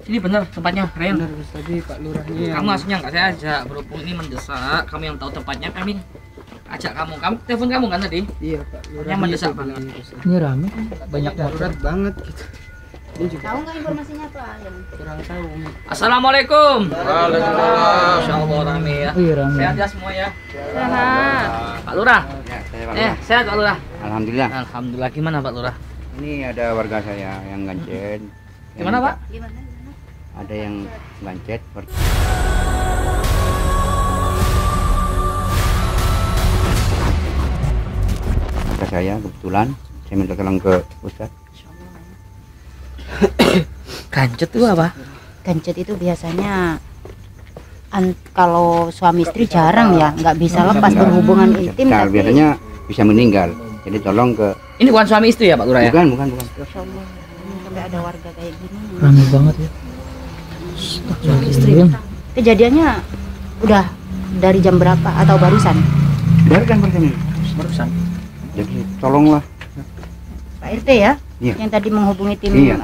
Sini bener tempatnya, Ren. Benar Gus, tadi Pak Lurahnya. Kamu aslinya nggak saya ajak, berhubung ini mendesak, kamu yang tahu tempatnya, kami ajak kamu. Kamu telepon kamu kan tadi? Iya Pak Lurahnya. Yang mendesak itu banget. bilang, Gus. Ini rame kan? Banyak Darurat banget gitu. Ini juga Tahu nggak informasinya Pak? kurang tahu. Assalamualaikum. Waalaikumsalam. Masya Allah rame ya. Oh iya rame. Sehat ya semua ya. Sehat. Pak Lurah. Ya, saya Pak Lurah. Sehat Pak Lurah. Alhamdulillah. Alhamdulillah. Gimana Pak Lurah? Ini ada warga saya yang gancet. Gimana Pak? Gimana? Ada yang gancet. Warga saya kebetulan saya minta tolong ke Ustadz. Gancet itu apa? Gancet itu biasanya kalau suami istri jarang ya, nggak bisa lepas berhubungan intim. Nah, Tapi biasanya bisa meninggal. Jadi tolong ke Ini bukan suami istri ya Pak Lurah ya? bukan. Masya Allah, sampai ada warga kayak gini. Rame banget ya. Suami istri. Kejadiannya udah dari jam berapa atau barusan? Dari kan ini. Barusan. Jadi tolonglah. Pak RT ya, Iya. yang tadi menghubungi tim. Iya.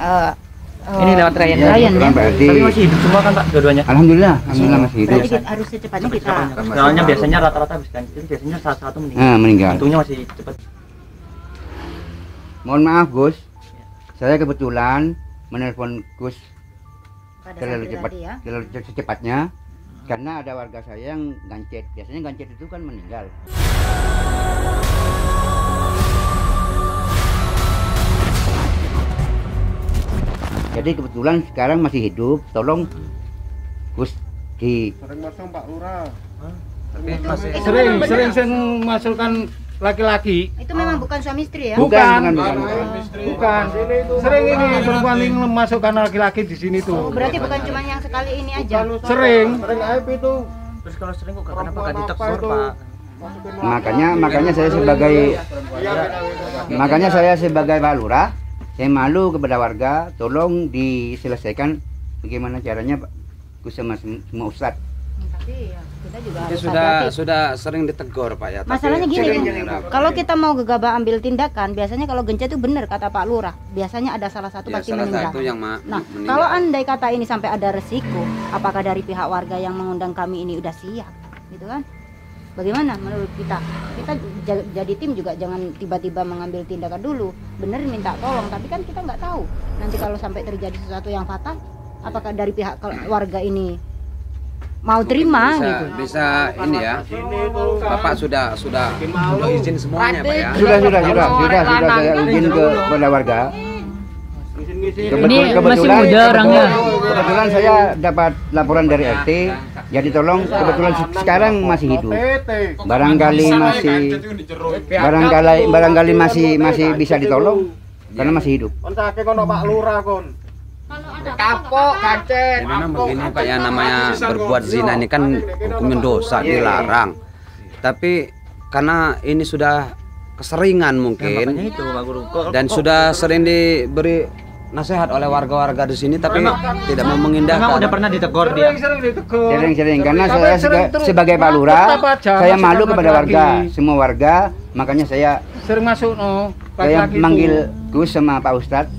Ini lewat Ryan. Ya, Ryan, kebetulan ya? Pak RT. Tapi masih hidup semua kan Pak dua-duanya? Alhamdulillah masih hidup. Berarti harus secepatnya kita. Soalnya biasanya rata-rata habis gancet itu biasanya salah satu meninggal. Nah, meninggal. Untungnya masih cepat. Mohon maaf Gus, saya kebetulan menelpon Gus Pada terlalu saat cepat, tadi ya. terlalu secepatnya karena ada warga saya yang gancet. Biasanya gancet itu kan meninggal. Jadi kebetulan sekarang masih hidup. Tolong Gus di Sering masuk Pak Lurah. Sering masukkan laki-laki. Itu memang bukan suami istri ya? bukan. Bukan. Sering ini perempuan ini memasukkan laki-laki di sini Oh, tuh. berarti bukan cuma yang sekali ini aja. Sering. Sering aib itu. Terus kalau sering kok kenapa Perempuan nggak apa ditegur itu? Pak? Masukin Makanya saya sebagai Iya, sebagai Pak Lurah, saya malu kepada warga. Tolong diselesaikan bagaimana caranya Pak Gus sama semua Ustadz. Tapi ya, kita juga Itu harus sudah hati-hati. sering ditegur Pak ya. Masalahnya gini, sering, Bung. sering. Kalau kita mau gegabah ambil tindakan, biasanya kalau gencet itu benar kata Pak Lurah. Biasanya ada salah satu Ya, pasti salah meninggal. satu yang Nah, meninggal. kalau andai kata ini sampai ada resiko, apakah dari pihak warga yang mengundang kami ini udah siap, gitu kan? Bagaimana menurut kita? Kita jadi tim juga jangan tiba-tiba mengambil tindakan dulu. Bener minta tolong, tapi kan kita nggak tahu. Nanti kalau sampai terjadi sesuatu yang fatal, apakah dari pihak warga ini mau terima bisa, gitu? bisa ini ya. Bapak sudah izin semuanya Pak ya. Sudah saya izin kepada warga. Ini masih muda orangnya. Kebetulan saya dapat laporan dari RT. Jadi tolong kebetulan sekarang masih hidup. Barangkali masih bisa ditolong karena masih hidup. Kon sakit kono Pak Lurah kon. Kapok, gancet. Ya, memang begini Pak ya, namanya berbuat zina ini kan hukumnya dosa, dilarang. Tapi karena ini sudah keseringan mungkin Itu Pak Guru. dan sudah sering diberi nasihat oleh warga-warga di sini tapi tidak mau Memang mengindahkan. udah pernah ditegur dia. Sering ditegur. Sering karena Tapi saya sering terus sebagai Pak Lurah, tetap aja saya masukkan malu kepada warga, laki-laki. semua warga. Makanya saya Sering masuk no. saya laki-laki manggil itu. Gus sama Pak Ustadz.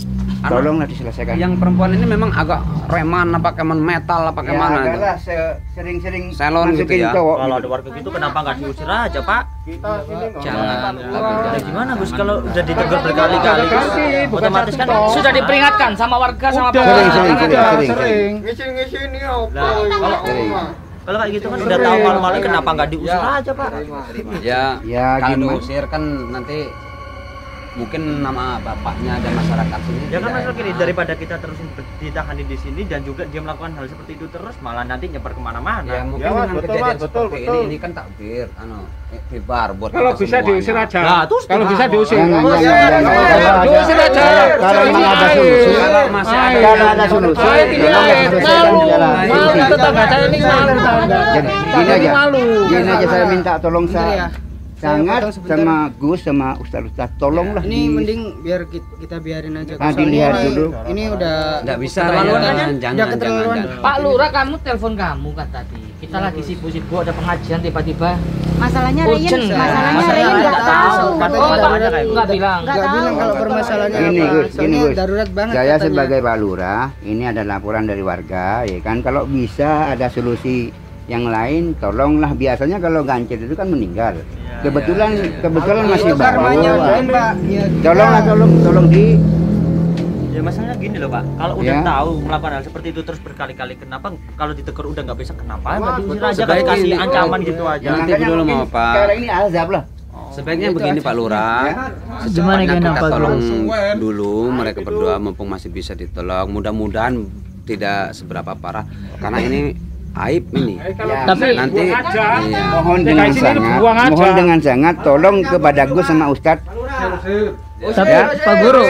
Tolonglah diselesaikan. Yang perempuan ini memang agak reman apa keman metal apa kemana itu. adalah sering-sering Salon gitu masukin ya. cowok. Kalau ada warga gitu kenapa nggak diusir aja Pak? Kita sini kok. Jangan. Wah. Ya, gimana Gus kalau udah ditegur berkali-kali Gus? Bukan Otomatis kan satu toh. sudah diperingatkan sama warga sama Udah, Sering. sering. Ngisi-ngisi ini apa? Kalau kalau kayak gitu kan udah tahu malu-malu kenapa nggak diusir aja Pak? Ya, Ya, kalau gimana? diusir kan nanti mungkin nama bapaknya dan masyarakat sini. Ya kan tidak masalah gini, enak. daripada kita terus ditangani di sini dan juga dia melakukan hal seperti itu terus malah nanti nyebar kemana-mana. Ya mungkin Ya, Mas, dengan betul, kejadian Mas, betul, seperti betul. ini kan takbir, kibar buat Kalau kita bisa semuanya. diusir aja. Nah, terus Kalau bisa diusir. Jangan. Diusir aja. Kalau memang ada solusi, Kalau masih ada kalau ada solusi, tolong diselesaikan secara Malu solusi. tetangga saya ini malu. Jadi gini aja, Malu. gini aja saya minta tolong Bentar ya. sangat Saya potong sebentar. sama Gus sama Ustadz tolonglah Ini mending biar kita biarin aja. Nah, Soalnya dilihat dulu. Ini udah Nggak bisa keterlaluan ya, aja. jangan, Udah keterlaluan. jangan. Pak Lurah, kamu telepon kamu kan tadi. Kita lagi sibuk-sibuk ada pengajian tiba-tiba Masalahnya Urgent, Ryan, kan? masalahnya Ryan nggak tahu. Nggak bilang. Nggak tahu. kalau permasalahannya Gini apa. Gus, gini Soalnya Gus. darurat banget Saya katanya. sebagai Pak Lurah, ini ada laporan dari warga, ya kan. Kalau bisa ada solusi yang lain, tolonglah. Biasanya kalau gancet itu kan meninggal. Kebetulan masih Itu karmanya baru. mungkin, Pak. Ya, Tolonglah, tolong di. Ya masalahnya gini loh Pak, kalau udah Ya. tahu melakukan hal seperti itu terus berkali-kali, kenapa kalau ditegur udah nggak bisa, kenapa nggak diusir aja, Sebaiknya kasih ini- ancaman gitu aja. Nanti Makanya dulu mungkin mau Pak. sekarang ini azab lah. Sebaiknya begini Pak Lurah, Gimana secepatnya gimana, kita Pak tolong Lurah? dulu mereka berdua mumpung masih bisa ditolong. Mudah-mudahan tidak seberapa parah karena ini aib ini. Ya, Tapi- nanti iya. mohon dengan sangat tolong kepada Gus sama Ustadz. Tapi Ya. Pak Guru,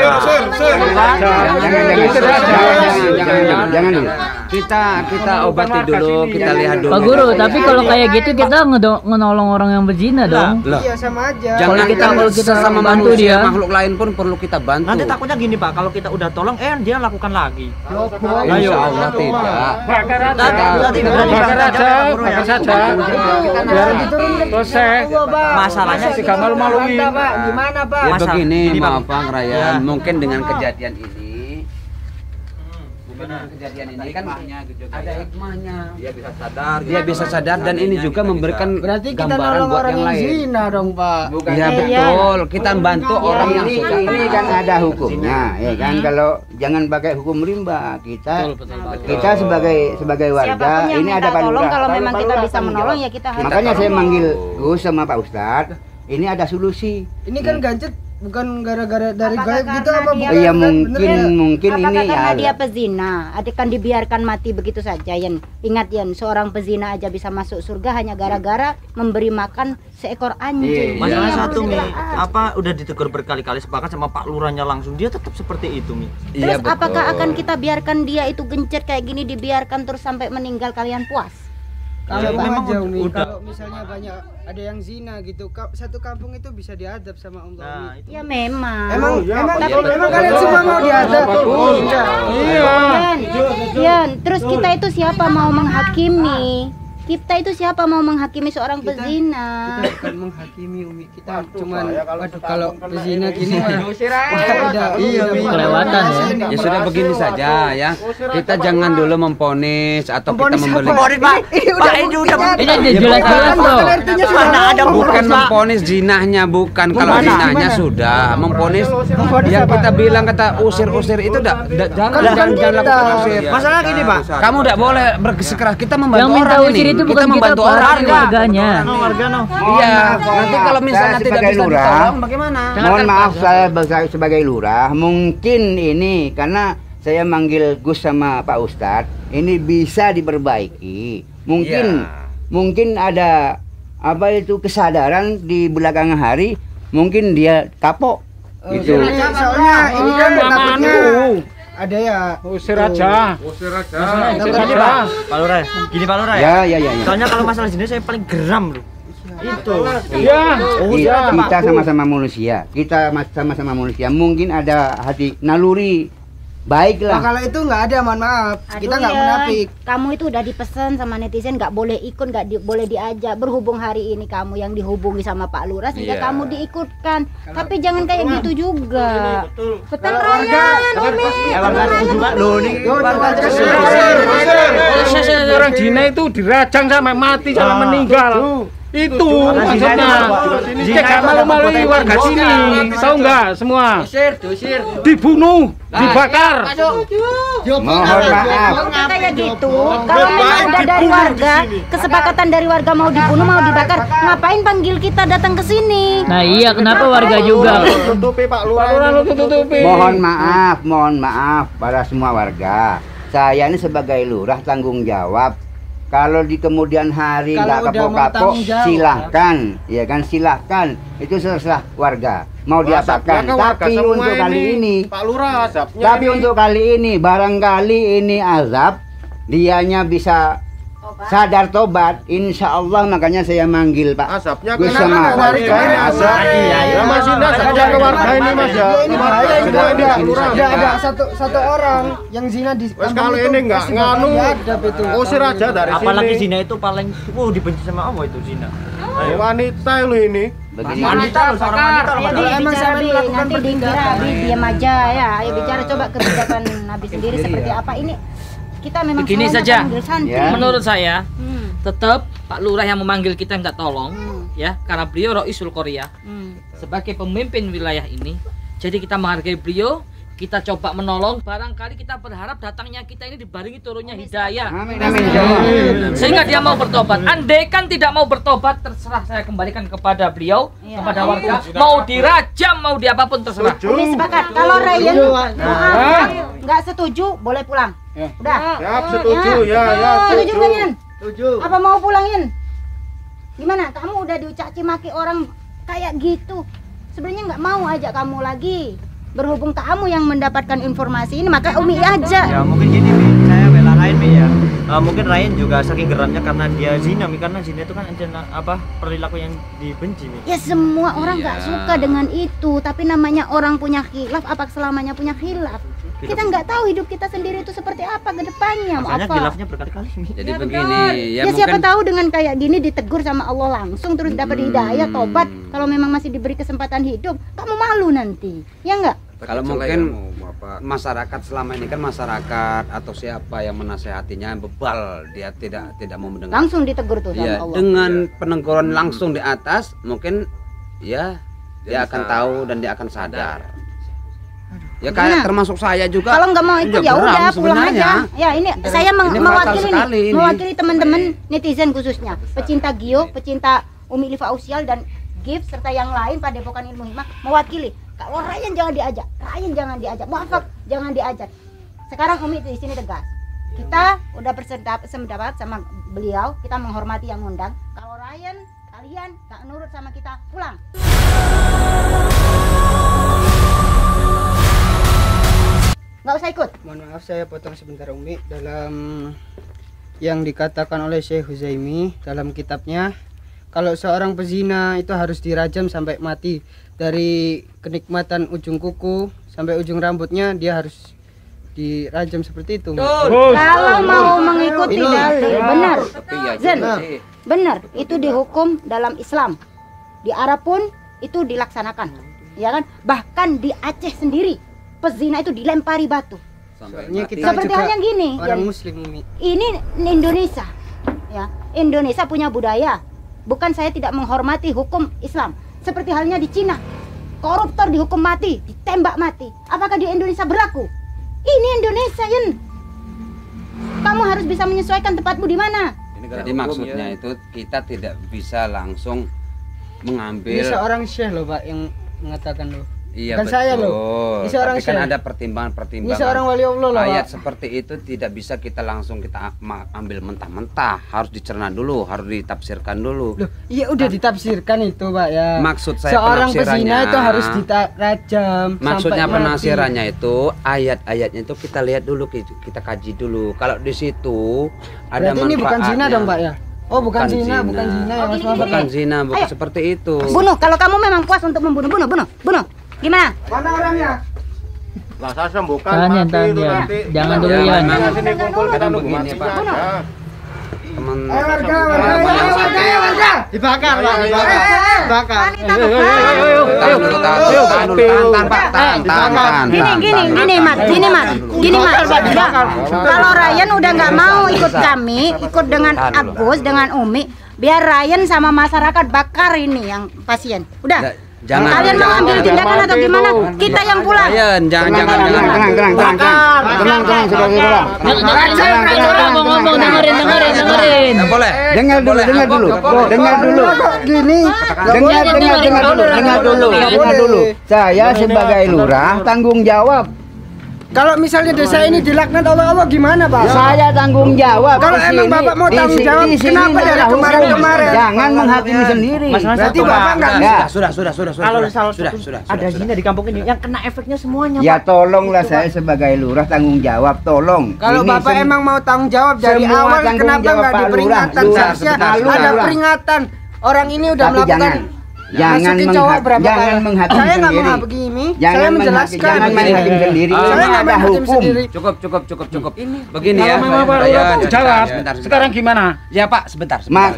Jangan dulu. Kita obati dulu, kita lihat dulu. Pak Guru, tapi kalau kayak gitu kita ngenolong orang yang berzina dong. Loh, Iya sama aja. jangan Kalau kita- kalau kita sesama bantu manusia, dia. makhluk lain pun perlu kita bantu. Nanti takutnya gini Pak, kalau kita udah tolong, dia lakukan lagi. Insya Allah tidak. Bakar aja. Nanti berani Bakar bakar aja, Pak Guru ya. bakar saja. Biar selesai. Masalahnya Si Kamal maluin. Pak, gimana Pak? Ya Masa- begini, gini, Pak. maaf Bang Ryan, Ya. mungkin dengan kejadian ini kan ada hikmahnya. Dia bisa sadar. Dia bisa sadar dan ini juga memberikan Berarti kita gambaran nolong buat orang yang yang lain. zina dong Pak. Iya betul, kita bantu orang yang Ini sudah ini kan ada hukumnya, ya kan. Kalau jangan pakai hukum rimba, kita sebagai warga Siapapun yang ini minta ada Pak tolong, Lurah. kalau memang Pak kita Lurah bisa tanggung menolong jawab. ya kita harus. Makanya saya tolong. manggil Gus sama Pak Ustadz. Ini ada solusi. Ini kan gancet bukan gara-gara dari Apakah gaib gitu karena apa dia- bukan? Iya Bener mungkin Apakah ini karena ya. dia pezina, akan dibiarkan mati begitu saja, Yan? Ingat Yan, seorang pezina aja bisa masuk surga hanya gara-gara memberi makan seekor anjing. Iya. Masalah Iya, satu Mi, harus jelas. apa udah ditegur berkali-kali, sepakat sama Pak Lurahnya langsung, dia tetap seperti itu Mi. Iya, Terus apakah akan kita biarkan dia itu gencet kayak gini, dibiarkan terus sampai meninggal, kalian puas? Kalau Ya, memang aja Umi, udah. kalau misalnya banyak ada yang zina gitu, satu kampung itu bisa diadab sama Allah. Nah, Umi. itu. Ya memang. Emang kalian semua mau diadab? Yan, Yan, terus kita itu siapa mau menghakimi? Kita itu siapa mau menghakimi seorang pezina? Kita bukan menghakimi Umi, kita cuman waduh kalau pezina gini mah udah Kelewatan ya. Ya sudah begini saja ya. Kita jangan dulu memponis atau kita membeli. Memponis Pak, Pak ini udah Ini udah jelas-jelas loh. mana ada Bukan Pak. memponis zinahnya, bukan. Kalau zinahnya sudah memponis yang kita bilang kata usir-usir itu jangan lakukan usir. Masalah gini Pak, Kamu tidak boleh bersikeras. Kita membantu Yang minta orang usir ini. itu Kita bukan kita, membantu Pak, orang. tapi warganya. warga no. Iya. Nanti kalau misalnya Saya tidak sebagai bisa lurah, ditolong bagaimana? Mohon maaf saya sebagai lurah, mungkin ini karena saya manggil Gus sama Pak Ustadz, ini bisa diperbaiki. Mungkin ada apa itu kesadaran di belakangan hari, mungkin dia kapok gitu. Soalnya ini kan takutnya ada ya. Usir aja. Gini Pak Lurah, gini Pak Lurah ya. Ya. Soalnya kalau masalah sini saya paling geram loh. Itu. Iya. Kita sama-sama manusia. Kita sama-sama manusia. Mungkin ada hati naluri baik Nah, lah. kalau itu nggak ada, mohon maaf. Kita nggak Yan, munafik. kamu itu udah dipesan sama netizen nggak boleh ikut, boleh diajak. Berhubung hari ini kamu yang dihubungi sama Pak Lurah sehingga Iya. kamu diikutkan. Tapi jangan kayak gitu juga. Betul Ryan, Umi. Orang Cina itu dirajang sampai mati sampai meninggal. Itu maksudnya. Dia malu-malui warga sini. Tahu nggak semua? Dibunuh, dibakar. Mohon maaf. Kayak gitu. Kalau memang udah dari warga, kesepakatan dari warga mau dibunuh, mau dibakar, ngapain panggil kita datang ke sini? Nah iya, kenapa warga juga? Tutupi Pak Lurah. Pak Lurah lu tutupi. Mohon maaf pada semua warga. Saya ini sebagai lurah tanggung jawab. Kalau di kemudian hari Kalau nggak udah mau kapok-kapok, tanggung jawab. silahkan, ya kan, silahkan. Itu serah warga mau diapakan. Tapi untuk kali ini, Pak Lurah azabnya. tapi untuk kali ini, barangkali ini azab, dianya bisa sadar tobat, insya Allah. Makanya saya manggil Pak Azabnya Gus kena sama Pak warga ini Ustadz. azab. Ya Mas Indah azabnya ke warga ini Mas ya. Ini bahaya ini Sudah ini Pak Lurah. ada satu orang yang zina di Wes kalau ini nggak nganu, diadab itu. usir aja dari sini. Apalagi zina itu paling dibenci sama Allah itu zina. Wanita lu ini. Begini. Wanita loh, seorang wanita loh. Ayo Kalau Bi, emang bicara sampai Bi, melakukan nanti dikira Bi diam aja ya. Ayo bicara coba kebijakan Nabi sendiri seperti apa ini. Kita memang Begini soalnya saja. panggil santri. Ya. Menurut saya Hmm. tetap Pak Lurah yang memanggil kita nggak tolong ya, karena beliau Roisul Korea Hmm. sebagai pemimpin wilayah ini. Jadi kita menghargai beliau, kita coba menolong. Barangkali kita berharap datangnya kita ini dibarengi turunnya hidayah, Amin amin. Amin. sehingga dia mau bertobat. Andai kan tidak mau bertobat, terserah, saya kembalikan kepada beliau, Iya. kepada warga. Mau dirajam, mau diapapun terserah. Umi sepakat. Kalau Ryan nggak setuju, boleh pulang. Udah. Siap, setuju ya, Setuju setuju. kan Yan? Setuju. Apa mau pulangin? Gimana? Kamu udah dicaci maki orang kayak gitu. Sebenarnya nggak mau ajak kamu lagi. Berhubung kamu yang mendapatkan informasi ini, maka Umi aja. Ya mungkin gini Mi, saya bela Ryan Mi ya. Mungkin Ryan juga saking geramnya karena dia zina Mi, karena zina itu kan apa perilaku yang dibenci Mi. Ya semua orang nggak suka dengan itu, tapi namanya orang punya khilaf, apa selamanya punya khilaf? Kita nggak tahu hidup kita sendiri itu seperti apa ke depannya, mau Makanya apa? khilafnya berkali-kali Mi. Jadi Ya, begini, Ya, ya siapa mungkin tahu dengan kayak gini ditegur sama Allah langsung terus dapat hidayah, tobat. Kalau memang masih diberi kesempatan hidup, kamu malu nanti, ya enggak? kalau mungkin masyarakat selama ini kan masyarakat atau siapa yang menasehatinya bebal, dia tidak mau mendengar. Langsung ditegur tuh sama Ya, Allah. dengan peneguran langsung di atas, mungkin ya dia akan tahu dan dia akan sadar. Ya kayak Nah, termasuk saya juga. Kalau nggak mau ikut juga ya beram udah pulang sebenarnya. aja. Ya ini saya ini fatal mewakili sekali nih, ini. mewakili teman-teman netizen khususnya, pecinta Gio, pecinta Umi Liva Ausial dan Gift serta yang lain Padepokan Ilmu Hikmah mewakili. Kalau Ryan jangan diajak, Ryan jangan diajak, Muafak jangan diajak. Sekarang Umi di sini tegas. Kita udah bersependapat sama beliau, kita menghormati yang ngundang. Kalau Ryan kalian nggak nurut sama kita, pulang. Nggak usah ikut. Mohon maaf saya potong sebentar Umi. Dalam yang dikatakan oleh Syekh Huzaimi dalam kitabnya, kalau seorang pezina itu harus dirajam sampai mati. Dari kenikmatan ujung kuku sampai ujung rambutnya dia harus dirajam seperti itu. Kalau mau mengikuti dalil, benar. Ya, Zen, benar. Itu dihukum dalam Islam. Di Arab pun itu dilaksanakan, ya kan? Bahkan di Aceh sendiri, pezina itu dilempari batu. Soalnya kita Seperti juga halnya gini. orang Jadi, Muslim Umi. ini Indonesia, ya. Indonesia punya budaya. Bukan saya tidak menghormati hukum Islam. Seperti halnya di Cina, koruptor dihukum mati, ditembak mati. Apakah di Indonesia berlaku? Ini Indonesia, Yen. Kamu harus bisa menyesuaikan tempatmu di mana. Jadi maksudnya itu kita tidak bisa langsung mengambil. Ini seorang syekh loh Pak yang mengatakan loh. Iya Bukan betul. saya loh. Ini seorang Tapi kan syekh. ada pertimbangan-pertimbangan. Ini seorang wali Allah loh Ayat Pak. seperti itu tidak bisa kita langsung kita ambil mentah-mentah. Harus dicerna dulu, harus ditafsirkan dulu. Loh, iya udah ditafsirkan itu Pak ya. Maksud saya seorang penafsirannya, pezina itu harus dirajam. maksudnya sampai mati. penafsirannya itu ayat-ayatnya itu kita lihat dulu, kita kaji dulu. Kalau di situ ada Berarti ini bukan zina manfaatnya. dong Pak ya? Oh bukan zina, bukan zina ya Mas Muhammad. Bukan zina, bukan Ayo. seperti itu. Bunuh, kalau kamu memang puas untuk membunuh, bunuh. Gimana? Mana orangnya? Lah saya sembuhkan Tahan, mati tahan, itu ya. nanti. Jangan dulu, Ya, ya. makanya sini kumpul kita nunggu Begini, mati Pak. aja. Teman Warga. Dibakar Pak, Iya, dibakar. iya. Dibakar. tahan dulu, tahan, Pak, tahan. Gini Mat. Kalau Ryan udah nggak mau ikut kami, ikut dengan Agus, dengan Umi, biar Ryan sama masyarakat bakar ini yang pasien. Udah. Jangan. Kalian mau ambil tindakan atau gimana? Kita yang pulang. Ryan, jangan. Tenang, saudara-saudara. Ngomong, dengerin. Nggak boleh. Dengar dulu. Gini. Dengar dulu. Saya sebagai lurah tanggung jawab. Kalau misalnya desa ini dilaknat Allah gimana Pak? Saya tanggung jawab. Kalau di emang sini. Bapak mau Di tanggung sini- jawab, di sini kenapa dari adalah kemarin-kemarin? hukum. Jangan menghakimi sendiri. Berarti Bapak nggak Enggak. Sudah. Kalau salah Sudah. ada zina di kampung ini yang kena efeknya semuanya Ya Pak. tolonglah saya sebagai lurah tanggung jawab, tolong. Kalau Ini Bapak emang mau tanggung jawab dari semua awal tanggung kenapa jawab nggak Pak diperingatan? Lurah. Seharusnya Lurah. ada peringatan. Orang ini udah Tapi melakukan jangan masukin cowok berapa jangan kali? menghakimi Saya nggak sendiri. menghakimi, saya Jangan menjelaskan. jangan main hakim sendiri. Saya Ini nggak ada main hakim hukum. sendiri. Cukup. Begini ya. Kalau memang Pak Ryan, Lurah jawab. sebentar. Sekarang gimana? Ya Pak, sebentar. Mak.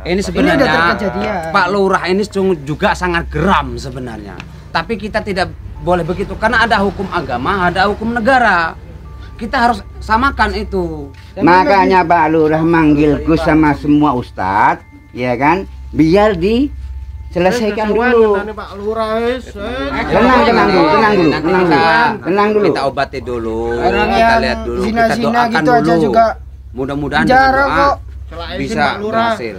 Ini udah sebenarnya kejadian. Pak Lurah ini juga sangat geram sebenarnya. Tapi kita tidak boleh begitu karena ada hukum agama, ada hukum negara. Kita harus samakan itu. Makanya Pak Lurah manggil Gus sama semua ustadz, ya kan? Biar diselesaikan dulu. Pak Lurah, tenang dulu. Kita obati dulu. Orang Kita yang lihat dulu. Kita zina-zina doakan gitu aja dulu. juga Mudah-mudahan penjara dengan doa kok. bisa berhasil.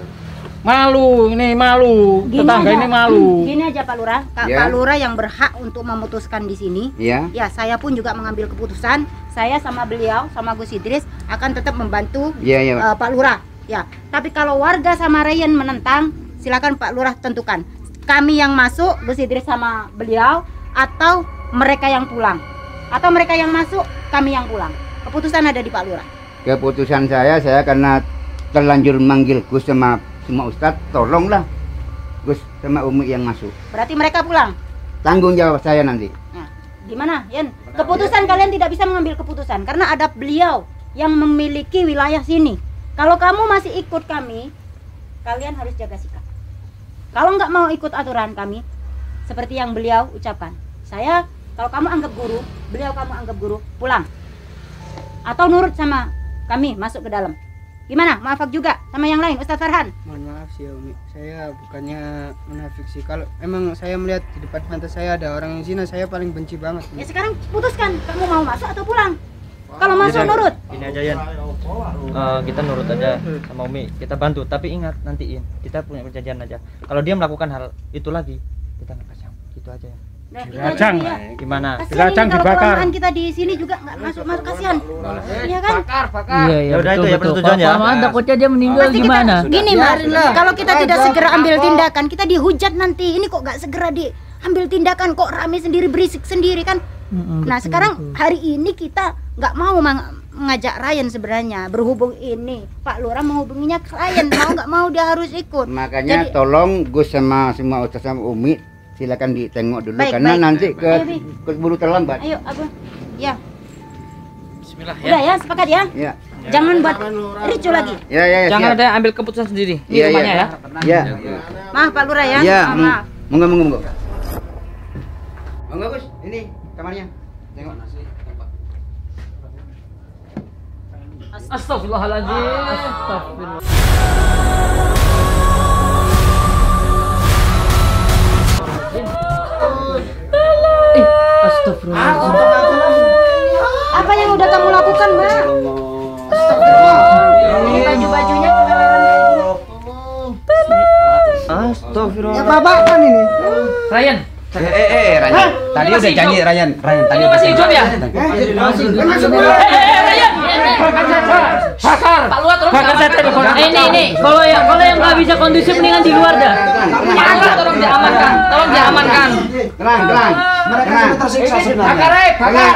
Malu, ini malu. Tetangga ini malu. Gini aja Pak Lurah, Ya. Pak Lurah yang berhak untuk memutuskan di sini. Ya. Ya, saya pun juga mengambil keputusan. Saya sama beliau, sama Gus Idris akan tetap membantu Iya, iya, Pak. Pak Lurah. Ya, tapi kalau warga sama Ryan menentang, silakan Pak Lurah tentukan. Kami yang masuk, Gus Idris sama beliau, atau mereka yang pulang, atau mereka yang masuk, kami yang pulang. Keputusan ada di Pak Lurah. Keputusan saya karena terlanjur manggil Gus sama semua ustadz, tolonglah Gus sama Umi yang masuk. Berarti mereka pulang. Tanggung jawab saya nanti. Nah, gimana, Yan? Keputusan kalian tidak bisa mengambil keputusan karena ada beliau yang memiliki wilayah sini. Kalau kamu masih ikut kami, kalian harus jaga sikap. Kalau nggak mau ikut aturan kami, seperti yang beliau ucapkan, saya kalau kamu anggap guru, beliau kamu anggap guru, pulang. Atau nurut sama kami masuk ke dalam. Gimana? Maafak juga sama yang lain, Ustadz Farhan. Mohon maaf sih Umi, saya bukannya munafik sih. Kalau emang saya melihat di depan mata saya ada orang yang zina, saya paling benci banget. Ya sekarang putuskan, kamu mau masuk atau pulang? Kalau masuk nurut. Ini aja Yan. Kita nurut aja sama Umi, kita bantu. Tapi ingat nantiin, kita punya perjanjian aja. Kalau dia melakukan hal itu lagi, kita nggak kasih. Gitu aja ya. Nah, itu Dirajang. aja, ya. Gimana? Kasihan Dirajang, ini kalau dibakar. kelemahan kita di sini juga nggak masuk kasihan. Iya kan? Iya, iya, Ya udah, itu ya betul. persetujuan ya. Kelamaan takutnya dia meninggal Pasti gimana? Gini Mas, Biarinlah. kalau kita tidak Aja, segera ambil kok. tindakan, kita dihujat nanti. Ini kok nggak segera diambil tindakan, kok rame sendiri, berisik sendiri kan? Nah sekarang hari ini kita nggak mau mengajak Ryan sebenarnya, berhubung ini Pak Lurah menghubunginya klien, mau nggak mau dia harus ikut. Makanya Jadi- tolong Gus sama semua ustadz sama Umi silakan ditengok dulu Baik, karena baik. nanti Ayo, Bi. keburu terlambat. Ayo Abu, ya Bismillah udah ya. ya sepakat ya. Ya. Jangan buat ricu lagi. Ya, Jangan siap. ada yang ambil keputusan sendiri. Ini Iya, rumahnya iya. ya. Ya. Maaf Pak Lurah ya. Ya, Maaf. monggo. Monggo Gus, ini kamarnya. Tengok. Astagfirullahaladzim. Astagfirullah. Astagfirullahaladzim. Apa yang udah kamu lakukan, Mbak? Ini baju-bajunya Astagfirullah. Ya bapak kan ini. Ryan, Ryan. Tadi udah janji Ryan. Tadi ini masih hidup ya? Ryan. Pak Lurah tolong jangan. Ini, kalau yang nggak bisa kondusif mendingan di luar dah. Tolong diamankan. Tolong diamankan. Tenang. Mereka sudah tersiksa sebenarnya. Tenang.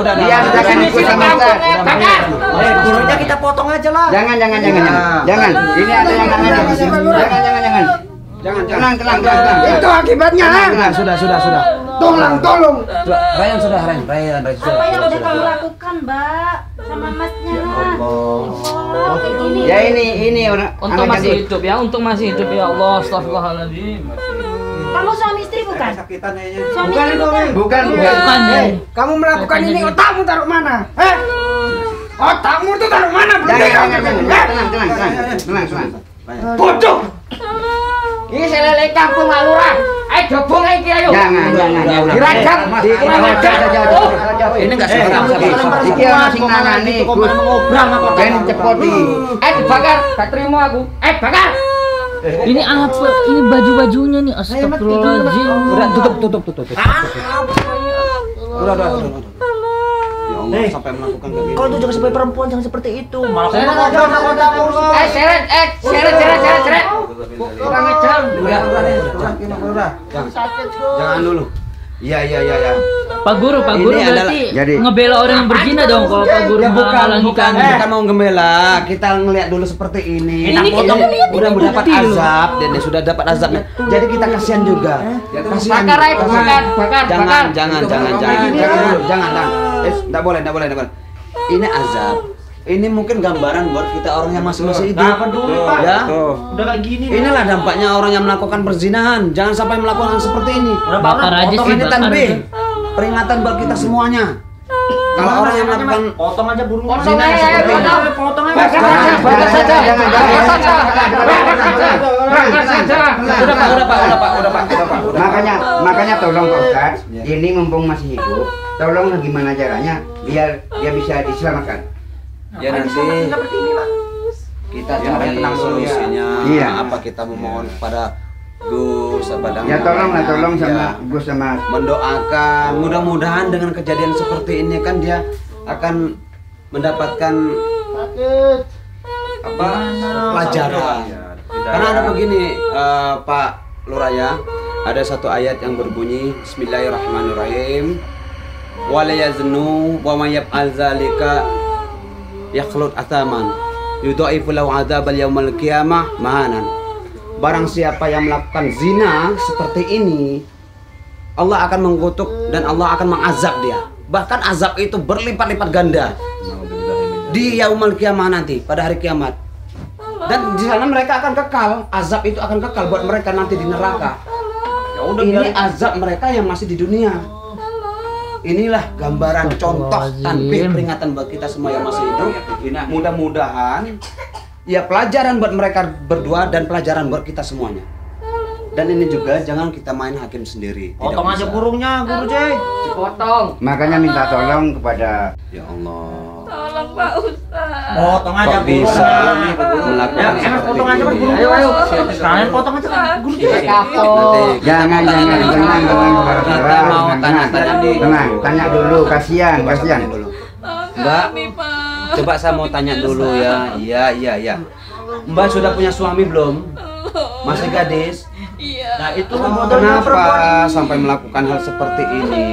Udah. Biar jangan Gus sama ustadz. Gurunya kita potong aja lah. Jangan. Ini ada yang namanya. Jangan. Tenang. Itu akibatnya. Tenang. Sudah. Tolong. Ryan sudah. Apa yang udah kamu lakukan, Mbak? Sama masnya. Oh, kayak gini. Ya ini orang Untung anak masih cantik. hidup ya. Untung masih hidup ya Allah. Astagfirullahaladzim. Kamu suami istri bukan? Suami Bukan istri itu, bukan? bukan. Kamu melakukan ini, otakmu taruh mana? Otakmu tuh taruh mana? Jangan. Tenang. Bodoh. Ini selele kampung Pak Lurah. Ayo dobong iki ayo. Jangan. Dirajam. Ini enggak sebentar. Iki masing nangani Gus. Ben cepot iki. Dibakar, gak terima aku. Bakar. Ini apa? Ini baju-bajunya nih. Astagfirullahaladzim. Udah tutup. Udah. Ya Allah, sampai melakukan kayak gitu. Kau tuh jangan sebagai perempuan jangan seperti itu. Malah Seret. Kurang ajar. Udah. Jangan dulu. Iya. Pak Guru Ini berarti jadi- ngebela orang yang berzina dong kalau Pak Guru menghalangi bukan kami. kita mau gembela, kita ngelihat dulu seperti ini. Ini kita lihat udah ini mendapat bukti loh. azab dan dia sudah dapat azabnya. Jadi kita kasihan juga. Kasihan. Bakar, bakar. Jangan dulu, jangan. Enggak boleh. Ini azab. Ini mungkin gambaran buat kita orang yang masih hidup. Nggak peduli, Pak. Ya. Udah kayak gini. Inilah dampaknya orang yang melakukan perzinahan. Jangan sampai melakukan hal seperti ini. Udah Bakar aja sih, Ini bakar tanbih. aja. Peringatan buat kita semuanya. Kalau orang yang melakukan potong aja burung. zina yang seperti ini. Potong aja. Bakar saja, bakar saja. Udah Pak. Makanya tolong Pak Ustadz, ini mumpung masih hidup, tolong gimana caranya biar dia bisa diselamatkan. Ya nanti kita cari solusinya. Iya. Apa kita memohon kepada Gus Abadang. Ya tolong sama Gus sama mendoakan. Mudah-mudahan dengan kejadian seperti ini kan dia akan mendapatkan pelajaran. Karena ada begini Pak Luraya, ada satu ayat yang berbunyi Bismillahirrahmanirrahim. Wa la yaznu wa may yaf'al zalika yakhlut athaman yudhaifu lahu adzabal yaumil qiyamah mahanan. Barang siapa yang melakukan zina seperti ini, Allah akan mengutuk dan Allah akan mengazab dia. Bahkan azab itu berlipat-lipat ganda di yaumul qiyamah nanti, pada hari kiamat. Dan di sana mereka akan kekal, azab itu akan kekal buat mereka nanti di neraka. Ya udah, ini azab mereka yang masih di dunia. Inilah gambaran contoh tanbih peringatan buat kita semua yang masih hidup. Mudah-mudahan ya pelajaran buat mereka berdua dan pelajaran buat kita semuanya. Dan ini juga jangan kita main hakim sendiri. Potong aja burungnya, Guru J. Dipotong. makanya minta tolong kepada Ya Allah. Tolong Pak Ustaz. Potong aja Kok bisa Ya, melakukan enak seperti potong aja Mas ini? burung. Ayo. Sekalian potong aja Guru J. jangan mau tanya nih. tenang, tanya dulu, kasihan. Mbak, coba saya mau tanya dulu ya. Iya. Mbak sudah punya suami belum? Masih gadis? Iya. Nah, itu Kenapa sampai melakukan hal seperti ini?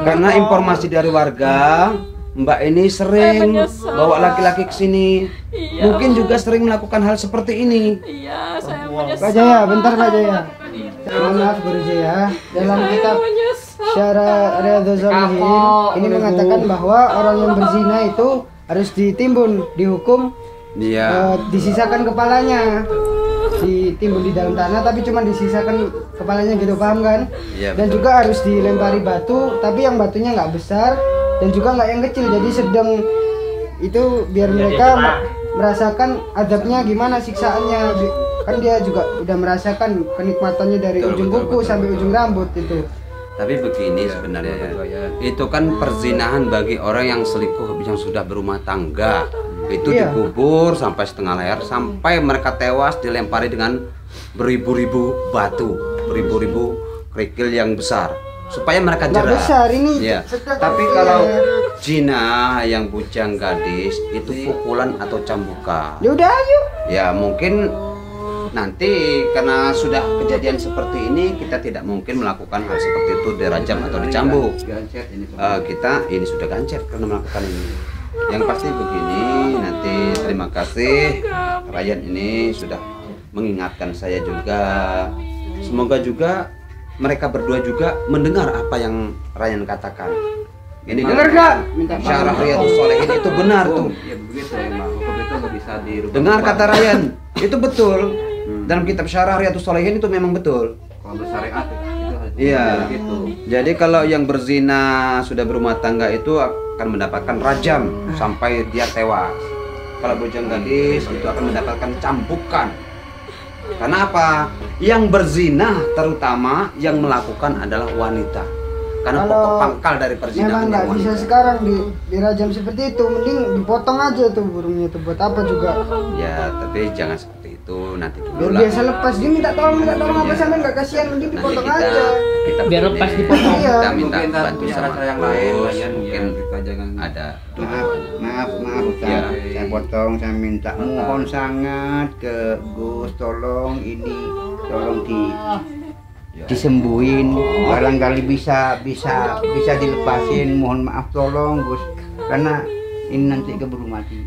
Karena informasi dari warga, Mbak ini sering bawa laki-laki ke sini. Mungkin juga sering melakukan hal seperti ini. Iya, saya Pak Jaya, bentar Pak Jaya. Maaf Guru Jaya, dalam kitab Syarah Riyadhus Shalihin ini mengatakan bahwa orang yang berzina itu harus ditimbun, dihukum, disisakan kepalanya, ditimbun di dalam tanah, tapi cuma disisakan kepalanya gitu, paham kan? Iya, Dan juga harus dilempari batu, tapi yang batunya nggak besar dan juga nggak yang kecil, jadi sedang itu biar mereka merasakan adabnya gimana, siksaannya. Kan dia juga udah merasakan kenikmatannya dari ujung kuku sampai ujung rambut itu. Tapi begini sebenarnya ya. Itu kan perzinahan bagi orang yang selingkuh, yang sudah berumah tangga. Itu dikubur sampai setengah leher, sampai mereka tewas dilempari dengan beribu-ribu batu, beribu-ribu kerikil yang besar, supaya mereka jerah. Besar ini. Ya. Tapi kalau zina yang bujang gadis itu pukulan atau cambukan. Ya udah ayo. Ya mungkin nanti karena sudah kejadian seperti ini, kita tidak mungkin melakukan hal seperti itu, dirajam atau dicambuk. Kita ini sudah gancet karena melakukan ini. Yang pasti begini, nanti terima kasih Ryan ini sudah mengingatkan saya juga. Semoga juga mereka berdua juga mendengar apa yang Ryan katakan. Ini Dengar gak? Syarah Riyadhus Shalihin itu benar tuh. Ya begitu emang, hukum itu nggak bisa dirubah. Dengar kata Ryan, itu betul. Dalam kitab Syarah Riyadhus Shalihin itu memang betul. Kalau bersyariat itu Iya. gitu. Jadi kalau yang berzina sudah berumah tangga itu akan mendapatkan rajam sampai dia tewas. Kalau bujang gadis itu akan mendapatkan cambukan. Karena apa? Yang berzina terutama yang melakukan adalah wanita. Karena Kalau pokok pangkal dari perzinahan memang nggak yang bisa wanita. sekarang dirajam seperti itu, mending dipotong aja tuh burungnya tuh, buat apa juga. Ya, tapi jangan seperti itu, nanti dulu Biar lah. biasa lepas, dia minta tolong apa sampai nggak kasihan, mending Nanti dipotong kita aja. Biar lepas dipotong. Iya. Kita minta Mungkin bantu punya sama cara yang lain, Gus, Ryan, mungkin kita jangan ada. Maaf Ustaz. Ya. Saya potong, saya minta mohon sangat ke Gus, tolong ini, tolong disembuhin, barangkali bisa dilepasin. Mohon maaf tolong Gus, karena ini nanti keburu mati.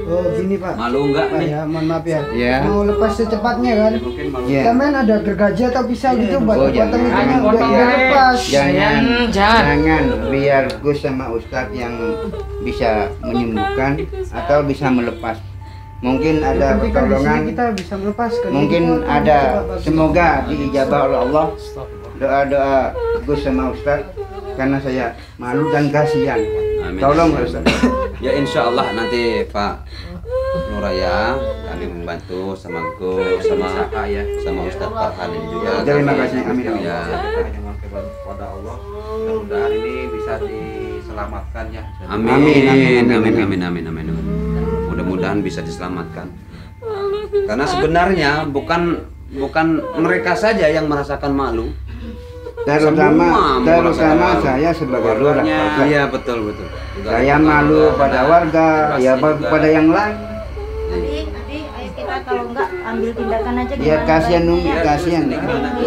Oh gini Pak. Malu enggak Pak nih? ya, mohon maaf ya. Ya. Mau lepas secepatnya kan? Mungkin malu. Ya. Kita main ada gergaji atau pisau gitu buat Oh, potong jangan. itunya Potong, udah biar Bre. lepas. Jangan, Jangan. jangan biar Gus sama Ustadz yang bisa menyembuhkan atau bisa melepas. Mungkin ada Tapi kan di sini pertolongan, kita bisa melepaskan. mungkin Ini ada, coba, Pak. semoga diijabah oleh Allah doa-doa Gus sama Ustadz, karena saya malu dan kasihan. Amin. Tolong Ustadz. Ya insya Allah nanti Pak Nuraya kami membantu sama Gus sama Ustadz Farhan ini juga. Terima kasih. Amin. Ya. Kita hanya mengharapkan kepada Allah, mudah-mudahan ini bisa diselamatkan ya. Amin. Amin, amin, Amin. amin. Amin. Amin. Mudah-mudahan bisa diselamatkan. Karena sebenarnya bukan mereka saja yang merasakan malu. Terutama merasakan malu. saya sebagai lurah. Pak. Iya betul. Saya malu pada warga, ya pada yang lain. Adik, ayo kita kalau enggak ambil tindakan aja. Ya gimana kasihan baiknya Umi, ya? kasihan.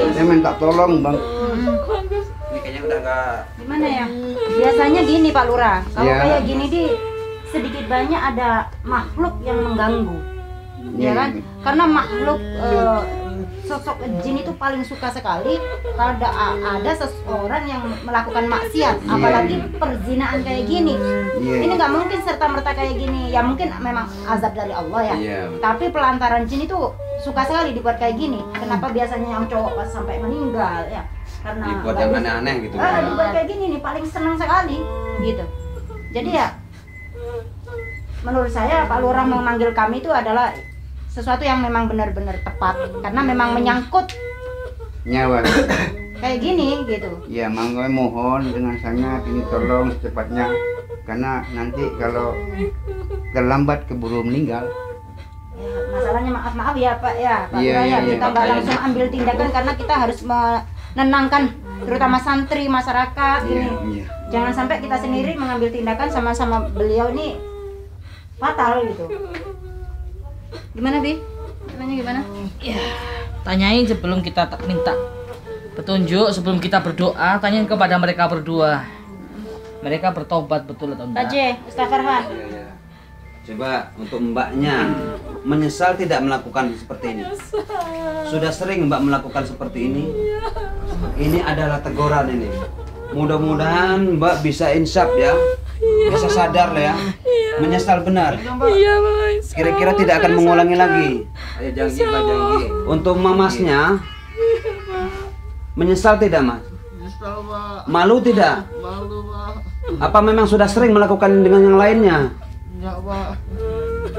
Saya minta tolong Bang. Ini kayaknya udah enggak Gimana ya? Biasanya gini Pak Lurah, kalau Ya. kayak gini sedikit banyak ada makhluk yang mengganggu, ya kan? Karena makhluk sosok jin itu paling suka sekali kalau ada seseorang yang melakukan maksiat, apalagi perzinaan kayak gini. Ini nggak mungkin serta merta kayak gini. Ya mungkin memang azab dari Allah ya. Iya. Tapi pelantaran jin itu suka sekali dibuat kayak gini. Kenapa biasanya yang cowok pas sampai meninggal ya? Karena Dibuat nggak yang bisa- aneh-aneh gitu. dibuat kayak gini nih paling senang sekali gitu. Jadi ya menurut saya Pak Lurah memanggil kami itu adalah sesuatu yang memang benar-benar tepat karena memang menyangkut Nyawa. kayak gini gitu. Ya mangga mohon dengan sangat ini tolong secepatnya, karena nanti kalau terlambat keburu meninggal. Ya, masalahnya maaf ya Pak ya Pak Iya, Lurah ya, iya, kita nggak langsung ambil tindakan karena kita harus menenangkan terutama santri masyarakat ini. Iya. Jangan sampai kita sendiri mengambil tindakan sama-sama beliau ini fatal gitu. Gimana Bi? Namanya gimana? Tanyain sebelum kita minta petunjuk, sebelum kita berdoa, tanyain kepada mereka berdua. Mereka bertobat betul atau Pak enggak? J, Ustaz Farhan. Coba untuk mbaknya menyesal tidak melakukan seperti ini. Sudah sering mbak melakukan seperti ini. Ini adalah teguran ini. Mudah-mudahan mbak bisa insaf ya, bisa sadar lah ya, menyesal benar. Iya, Mas. Kira-kira tidak akan mengulangi lagi. ayo janji Pak janji. Untuk mamasnya, menyesal tidak mas? Malu tidak? Apa memang sudah sering melakukan dengan yang lainnya?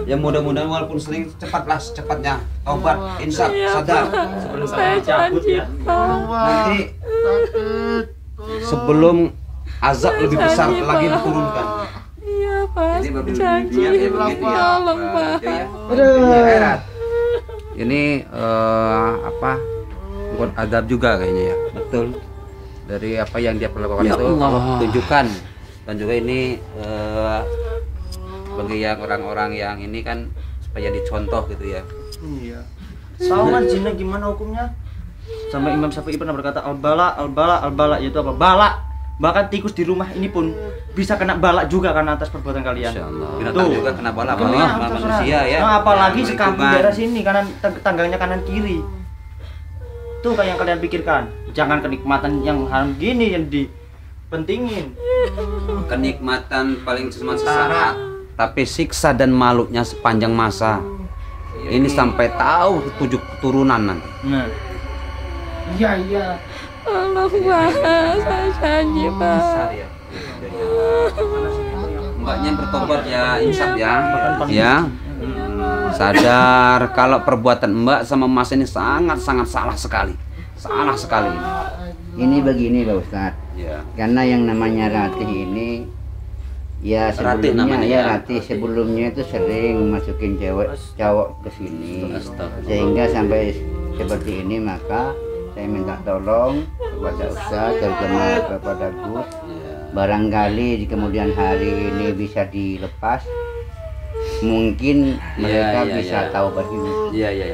Ya mudah-mudahan walaupun sering cepatlah secepatnya taubat, insaf, sadar. Sebelum Saya cabut janji, ya. Pak. Nanti sebelum azab lebih besar lagi diturunkan. Iya, Pak. Jadi baru Janji. niat ya begitu ya. Tolong, Pak. Ya. Aduh. Ini apa? Buat adab juga kayaknya ya. Betul. Dari apa yang dia perlakukan Ya itu Allah. tunjukkan. Dan juga ini bagi yang orang-orang yang ini kan supaya dicontoh gitu ya. Iya. Sawan jinnya gimana hukumnya? Sampai Imam Syafi'i pernah berkata al-bala yaitu apa? Bala. Bahkan tikus di rumah ini pun bisa kena bala juga karena atas perbuatan kalian. Insyaallah. Binatang Tuh. juga kena bala Iya, apalagi sama terserah. manusia ya. Nah, apalagi Yang sekampung lingkungan. daerah sini kanan tangganya kanan kiri. Tuh kayak yang kalian pikirkan. Jangan kenikmatan yang haram gini yang dipentingin. Kenikmatan paling cuma sesaat, tapi siksa dan malunya sepanjang masa. Ini sampai tahu 7 keturunan nanti. Nah, Iya. Tolong, Pak. Saya janji, Pak. Besar ya. Mbaknya bertobat ya, insaf ya. Ya. Sadar kalau perbuatan Mbak sama Mas ini sangat-sangat salah sekali. Salah sekali. Ini begini Pak Ustadz, Ya. karena yang namanya Ratih ini ya Ratih sebelumnya namanya, ya ya. Ratih sebelumnya itu sering masukin cowok ke sini, sehingga sampai seperti ini. Maka saya minta tolong kepada Ustadz, terutama kepada Gus, barangkali di kemudian hari ini bisa dilepas, mungkin mereka iya, bisa iya. tahu begini. Iya.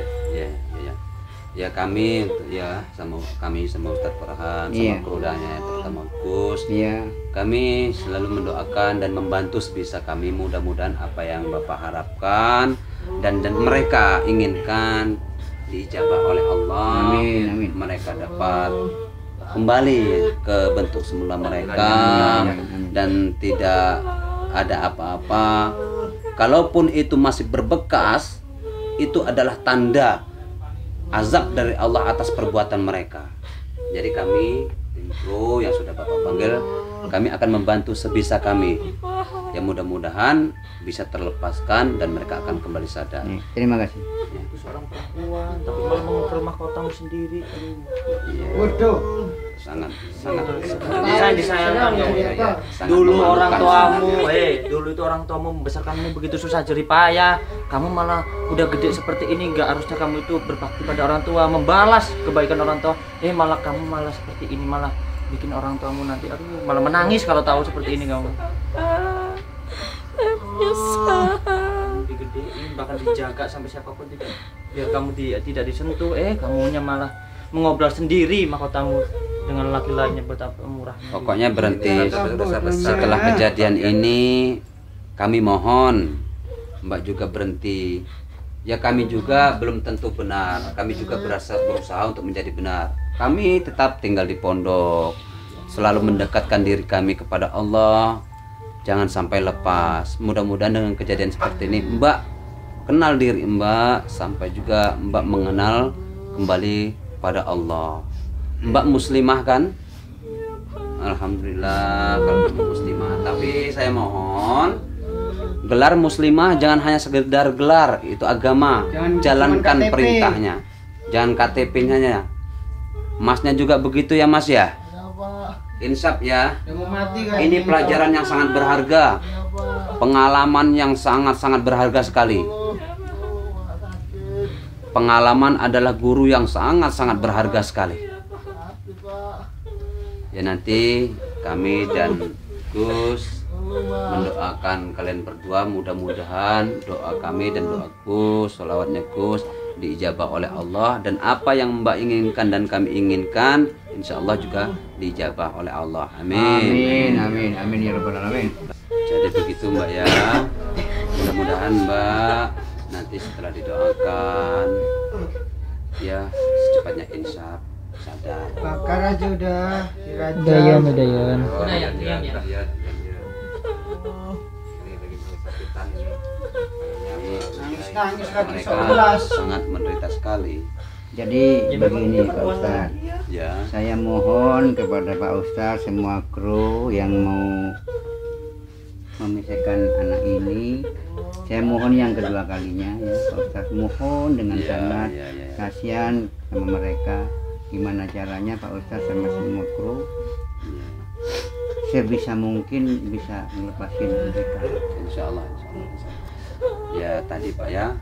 Ya kami ya sama Ustadz Farhan, sama Iya. kerudanya terutama Gus. Iya. Kami selalu mendoakan dan membantu sebisa kami. Mudah-mudahan apa yang Bapak harapkan dan mereka inginkan diijabah oleh Allah. Amin, amin. Mereka dapat kembali ke bentuk semula mereka dan tidak ada apa-apa. Kalaupun itu masih berbekas, itu adalah tanda azab dari Allah atas perbuatan mereka. Jadi kami tim kru yang sudah Bapak panggil, kami akan membantu sebisa kami. Ya mudah-mudahan bisa terlepaskan dan mereka akan kembali sadar. Terima kasih. Itu seorang perempuan tapi malah mengobrol mahkotamu sendiri. Waduh. Sangat disayangkan ya. Dulu orang tuamu, dulu itu orang tuamu membesarkanmu begitu susah jerih payah. Kamu malah udah gede seperti ini, nggak harusnya kamu itu berbakti pada orang tua, membalas kebaikan orang tua. Malah kamu malah seperti ini, malah bikin orang tuamu nanti malah menangis kalau tahu seperti ini kamu. Digedein, bahkan dijaga sampai siapapun tidak, biar kamu tidak disentuh. Kamunya malah mengobrol sendiri mahkotamu dengan laki lainnya, betapa murah. Pokoknya berhenti. Setelah kejadian ini kami mohon Mbak juga berhenti. Ya kami juga belum tentu benar. Kami juga berusaha untuk menjadi benar. Kami tetap tinggal di pondok, selalu mendekatkan diri kami kepada Allah. Jangan sampai lepas. Mudah-mudahan dengan kejadian seperti ini Mbak kenal diri Mbak, sampai juga Mbak mengenal kembali pada Allah. Mbak muslimah kan? Alhamdulillah kalau muslimah. Tapi saya mohon gelar muslimah jangan hanya sekedar gelar, itu agama. Jalankan perintahnya. Jangan KTP-nya. Masnya juga begitu ya Mas ya? Insaf ya. Ini pelajaran yang sangat berharga. Pengalaman yang sangat-sangat berharga sekali. Pengalaman adalah guru yang sangat-sangat berharga sekali. Ya nanti kami dan Gus mendoakan kalian berdua, mudah-mudahan doa kami dan doa Gus, sholawatnya Gus diijabah oleh Allah, dan apa yang Mbak inginkan dan kami inginkan insya Allah juga diijabah oleh Allah. Amin. Amin, amin, amin ya rabbal alamin. Jadi begitu Mbak ya. Mudah-mudahan Mbak nanti setelah didoakan ya secepatnya insaf sadar. Bakar aja udah dirajam. Dayan. Nangis lagi Mereka sangat menderita sekali. Jadi begini Pak Ustadz, Ya. saya mohon kepada Pak Ustadz, semua kru yang mau memisahkan anak ini, saya mohon yang kedua kalinya ya Pak Ustadz, mohon dengan sangat kasihan sama mereka. Gimana caranya Pak Ustadz sama semua kru sebisa mungkin bisa melepasin mereka. Insya Allah. Ya tadi Pak ya,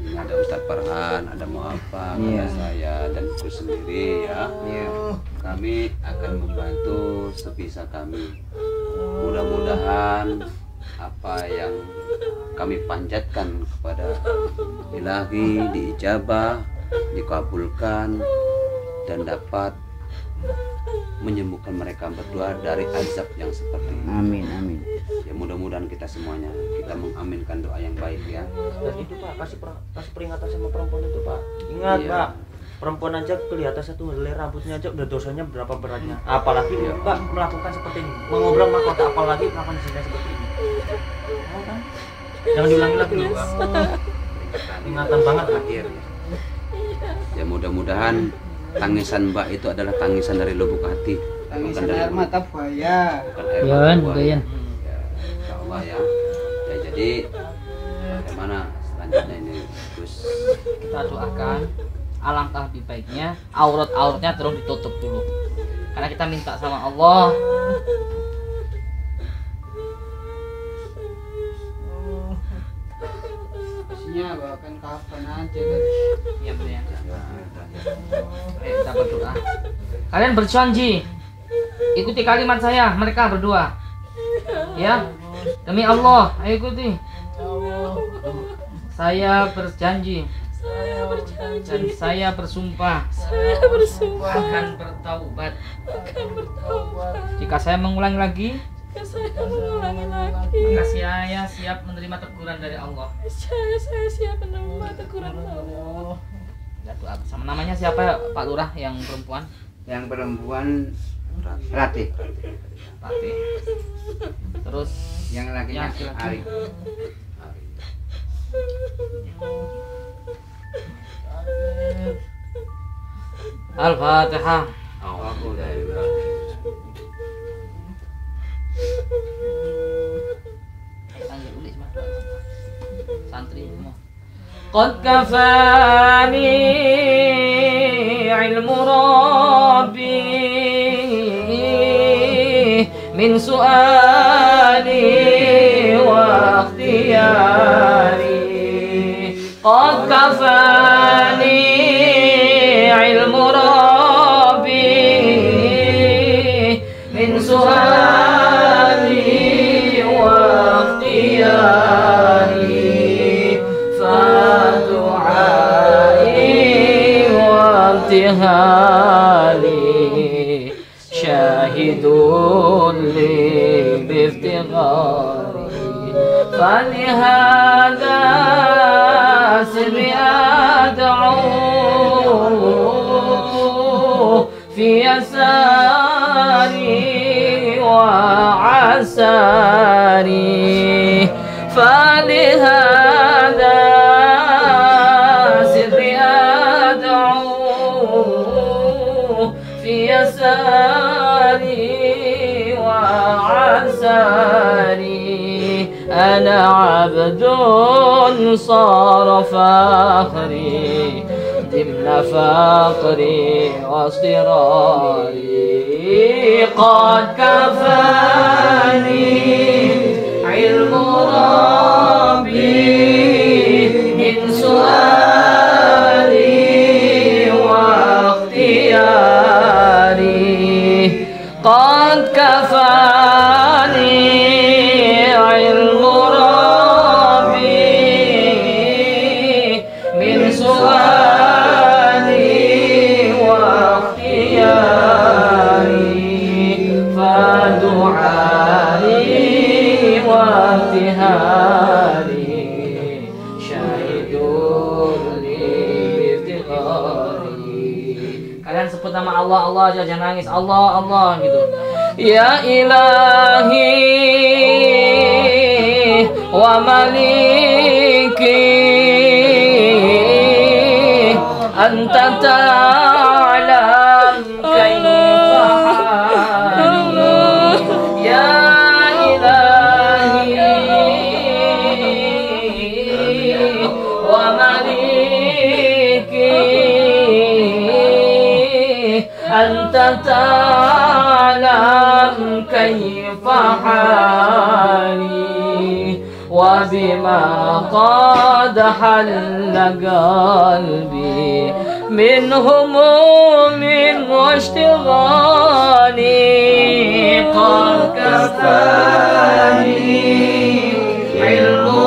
ini ada Ustadz Farhan, ada Mu'afa, ada saya dan Gus sendiri ya. Kami akan membantu sebisa kami. Mudah-mudahan apa yang kami panjatkan kepada Ilahi diijabah, dikabulkan, dan dapat menyembuhkan mereka berdua dari azab yang seperti ini. Amin, amin. Ya mudah-mudahan kita semuanya kita mengaminkan doa yang baik ya. Dan itu Pak, kasih peringatan sama perempuan itu Pak. Ingat Pak, perempuan aja kelihatan satu helai rambutnya aja udah dosanya berapa beratnya. Apalagi Pak melakukan seperti ini, mengobrol mahkota, apalagi melakukan zina seperti ini. Mau kan? Jangan diulangi lagi loh Pak. Ingatan banget Akhir ya. Ya mudah-mudahan tangisan Mbak itu adalah tangisan dari lubuk hati, Tangisan air mata buaya. bukan air mata buaya. Dayan. Ya, insya Allah ya. Ya jadi bagaimana selanjutnya ini Gus? Kita doakan, alangkah lebih baiknya auratnya terus ditutup dulu, karena kita minta sama Allah Isinya bahkan kapan aja kan. ya bener ya. Ayo kita berdoa. Kalian berjanji ikuti kalimat saya, mereka berdua ya, demi Allah. Ayo ikuti. Saya berjanji Saya berjanji. Dan saya bersumpah. Saya bersumpah. Akan bertaubat. Akan bertaubat. Jika saya mengulangi lagi. Jika saya mengulangi lagi. Maka saya siap menerima teguran dari Allah. Saya siap menerima teguran Allah. Ya, doa bersama. Namanya siapa Pak Lurah yang perempuan? Yang perempuan Ratih. Ratih. Terus yang lakinya Ari. Al-Fatihah. Santri semua. Qad kafani ilmu Rabbi min su'ali wa ikhtiyari. Qad kafani ilmu Rabbi min su'ali wa ikhtiyari. فدعائي وابتهالي شاهد لي بافتقاري فلهذا سري أدعو في يساري وعساري فلهذا سري أدعو في يساري وعساري أنا عبد صار فخري ضمن فقري واضطراري قد كفاني علم ربي من سؤالي واختياري قد كفاني علم ربي من سؤالي واختياري فدعائي وابتهالي شاهد لي بافتقاري. Kalian sebut nama Allah, Allah aja, jangan nangis. Allah, Allah gitu. Ya ilahi wa maliki anta ta'lam kaifa hali. Ya ilahi wa maliki anta ta'lam kaifa hali wa bima qad halla qalbi min humumin wa ishtighali qad kafani ilmu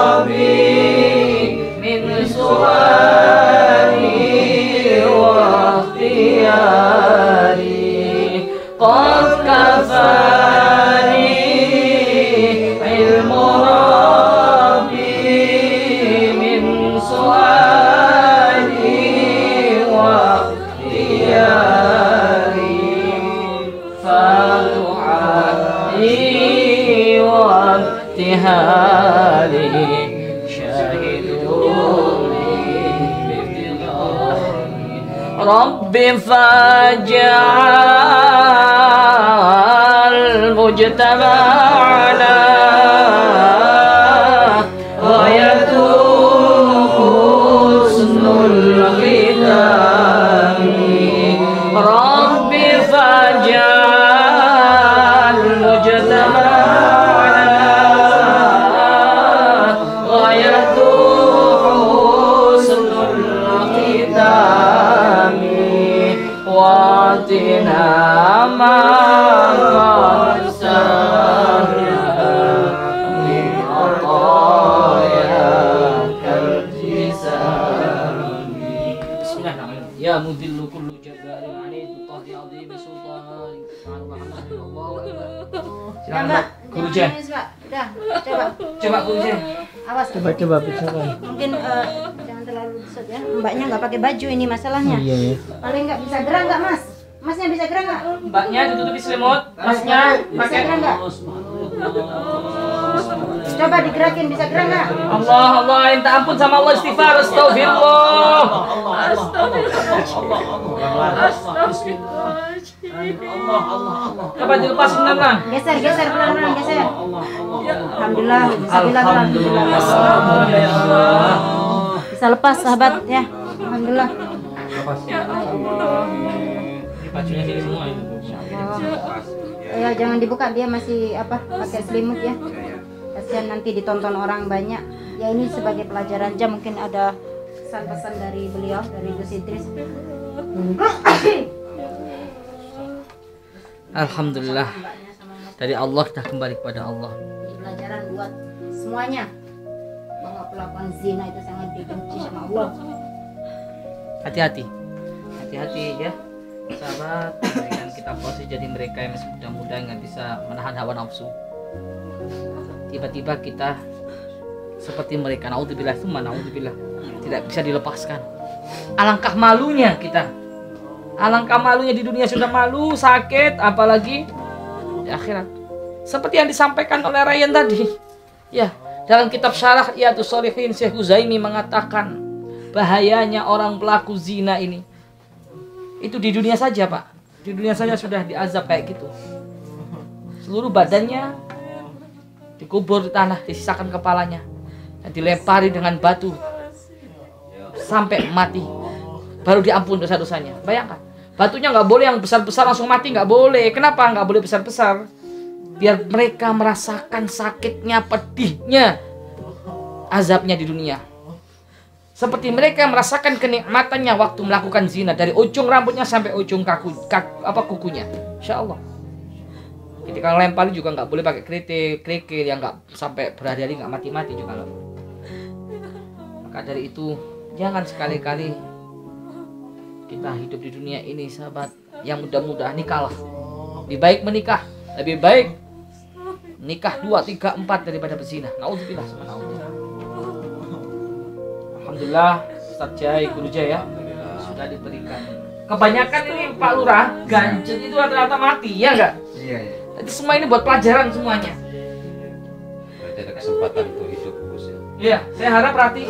rabbi min su'ali wa ikhtiyari qad kafani ilmu rabbi min su'ali wa ikhtiyari fadu'ai wa ibtihali syahiduni biftighari rabbi faj'al mujtama'ana ghayatuhu husnul khitami rabbi faj'al mujtama'ana ghayatuhu husnul khitami watina ma qad mudhillu kullu jabbarin 'anid qahri 'azim sultan. Allahu akbar. Ya, Mbak. Guru Jangan Jen. nangis, Mbak. Udah, coba. Coba Guru Jen. Awas. Coba bicara. Mungkin jangan terlalu besar ya. Mbaknya nggak pakai baju ini masalahnya. Iya ya. Paling nggak bisa gerak nggak, Mas? Masnya bisa gerak nggak? Mbaknya ditutupi selimut, masnya Bisa pakai. gerak nggak? Coba digerakin, bisa gerak nggak? Allah, Allah, minta ampun sama Allah, istighfar, astagfirullah. Coba dilepas benar. Geser, geser pelan-pelan, geser. Alhamdulillah, bisa bilang alhamdulillah. Bisa lepas sahabat ya. Alhamdulillah. Bajunya sini semua itu. Ya jangan dibuka, dia masih apa pakai selimut ya. Kasihan nanti ditonton orang banyak. Ya ini sebagai pelajaran aja, mungkin ada pesan-pesan dari beliau, dari Gus Idris. Alhamdulillah, dari Allah kita kembali kepada Allah. Ini pelajaran buat semuanya bahwa pelakuan zina itu sangat dibenci sama Allah. Hati-hati, hati-hati ya, sahabat. Jangan kita posisi jadi mereka yang masih muda-muda nggak bisa menahan hawa nafsu. Tiba-tiba kita seperti mereka, naudzubillah, naudzubillah, tidak bisa dilepaskan. Alangkah malunya kita. Alangkah malunya di dunia sudah malu, sakit, apalagi di akhirat. Seperti yang disampaikan oleh Ryan tadi. Ya, dalam kitab Syarah Riyadhus Shalihin Syekh Uzaimi mengatakan bahayanya orang pelaku zina ini. Itu di dunia saja, Pak. Di dunia saja sudah diazab kayak gitu. Seluruh badannya dikubur di tanah, disisakan kepalanya dan dilempari dengan batu sampai mati. Baru diampun dosa-dosanya. Bayangkan. Batunya nggak boleh yang besar-besar langsung mati, nggak boleh. Kenapa nggak boleh besar-besar? Biar mereka merasakan sakitnya, pedihnya, azabnya di dunia. Seperti mereka merasakan kenikmatannya waktu melakukan zina, dari ujung rambutnya sampai ujung kukunya. Insya Allah. Jadi kalau lempari juga nggak boleh pakai kerikil yang nggak sampai berhari-hari nggak mati-mati juga nggak. Maka dari itu jangan sekali-kali kita hidup di dunia ini, sahabat, yang mudah-mudah nikahlah. Lebih baik menikah, lebih baik nikah 2, 3, 4 daripada berzina. Naudzubillah, naudzubillah. Alhamdulillah, Ustaz Jai, Guru Jai ya, sudah diberikan. Kebanyakan ini Pak Lurah, ganjil itu rata-rata mati, ya enggak? Iya, iya. Jadi semua ini buat pelajaran semuanya. Berarti ada kesempatan untuk hidup, Gus ya. Iya, saya harap Ratih